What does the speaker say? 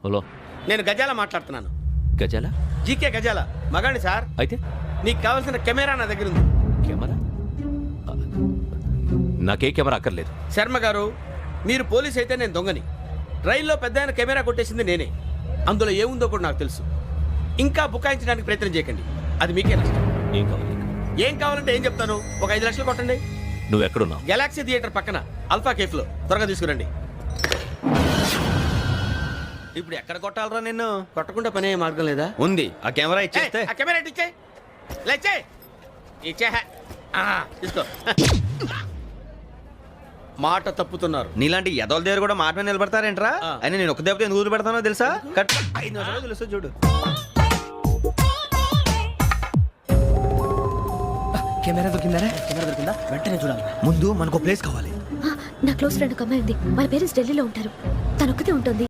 Hello, నేను గజాల మాట్లాడుతున్నాను. గజాల? జీకే గజాల మగాండి సార్. అయితే నీకు కావాల్సిన కెమెరా నా దగ్గర ఉంది. కెమెరా? నాకే కెమెరా అక్కర్లేదు. శర్మ గారు, మీరు పోలీస్ అయితే నేను దొంగని. రైల్లో పెద్ద ఆయన కెమెరా కొట్టేసింది నేనే. అందులో ఏముందో కూడా నాకు తెలుసు. ఇంకా బుకాయించడానికి ప్రయత్నం చేయకండి, అది మీకే నష్టం. ఏం కావాలి? ఏం కావాలంటే ఏం చెప్తాను, ఒక 5 లక్షలు కొట్టండి. నువ్వు ఎక్కడున్నావు? గెలాక్సీ థియేటర్ పక్కన అల్ఫా కేఫ్లో. త్వరగా తీసుకురండి. ఇప్పుడు ఎక్కడ కొట్టాలరా నిన్ను? కొట్టకుండా పనే మార్గం లేదా? ఉంది, ఆ కెమెరా ఇచ్చేస్తే. ఆ కెమెరా ఇచ్చే లేచే ఇచ్చే తీసుకో. మాట తప్పుతున్నారు. నీలాంటి ఎదల దగ్గర కూడా మాట మీద నిలబడతారేంట్రా? ఆ. అని నేను ఒక దెబ్బతో ఎందుకు పెడతానో తెలుసా? కట్ 5 నిమిషాలు తెలుసు చూడు. కెమెరా దొరికిందా వెంటనే చూడాలి. ముందు మనకు ప్లేస్ కావాలి. నా క్లోజ్ ఫ్రెండ్ ఒక అమ్మాయి ఉంది. వాళ్ళ పేరెంట్స్ ఢిల్లీలో ఉంటారు. తనొక్కతే ఉంటుంది.